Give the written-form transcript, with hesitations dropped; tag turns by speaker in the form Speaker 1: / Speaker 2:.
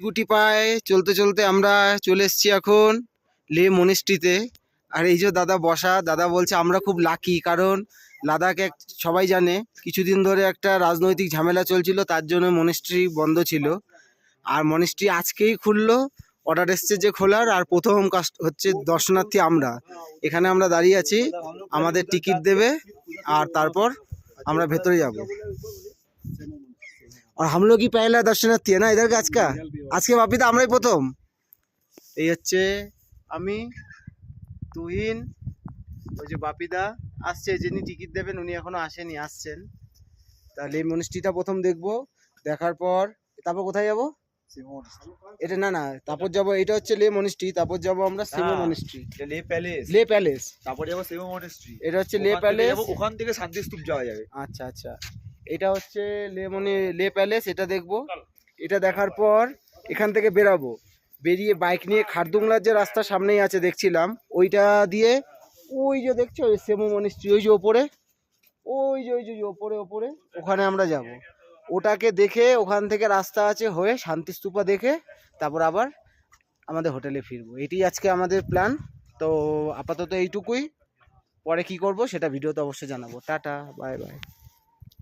Speaker 1: গুটি পায়ে চলতে চলতে আমরা চলে এসেছি এখন লে মনিস্ট্রিতে। আর এই যে দাদা বসা, দাদা বলছে আমরা খুব লাকি, কারণ লাদাখে সবাই জানে কিছুদিন ধরে একটা রাজনৈতিক ঝামেলা চলছিল, তার জন্য মনিস্ট্রি বন্ধ ছিল। আর মনিস্ট্রি আজকেই খুললো, অর্ডার এসছে যে খোলার। আর প্রথম কাস্ট হচ্ছে দর্শনার্থী আমরা এখানে আমরা দাঁড়িয়ে আছি, আমাদের টিকিট দেবে আর তারপর আমরা ভেতরে যাব। আর हम लोग ही पहला दर्शनार्थी है ना इधर का আজকে বাপিদা আমরাই প্রথম। এই হচ্ছে আমি, তুহিন, ওই যে বাপিদা আসছে, যিনি টিকিট দেবেন উনি এখনো আসেনি, আসছেন। তাহলে এই মনিস্ট্রিটা প্রথম দেখবো, দেখার পর তারপর কোথায় যাব? এটা না না, তারপর যাবো, এটা হচ্ছে লে মনিস্ট্রি, তারপর যাবো আমরা সিমো মনিস্ট্রি,
Speaker 2: লে প্যালেস,
Speaker 1: লে প্যালেস,
Speaker 2: তারপর যাবো সিমো মনিস্ট্রি।
Speaker 1: এটা হচ্ছে লে প্যালেস,
Speaker 2: ওখান থেকে শান্তিস্তূপ যাওয়া যাবে।
Speaker 1: আচ্ছা আচ্ছা, এটা হচ্ছে লে প্যালেস, এটা দেখবো। এটা দেখার পর এখান থেকে বেরাবো, বেরিয়ে বাইক নিয়ে খারদুংলার যে রাস্তা সামনেই আছে দেখছিলাম, ওইটা দিয়ে ওই যে দেখছো ওই সেমো মনিস্ট্রি, ওই যে ওপরে, ওই যে ওপরে ওপরে ওখানে আমরা যাব। ওটাকে দেখে ওখান থেকে রাস্তা আছে হয়ে শান্তিস্তূপা দেখে তারপর আবার আমাদের হোটেলে ফিরবো। এটি আজকে আমাদের প্ল্যান। তো আপাতত এইটুকুই, পরে কি করব সেটা ভিডিওতে অবশ্যই জানাবো। Tata, bye bye.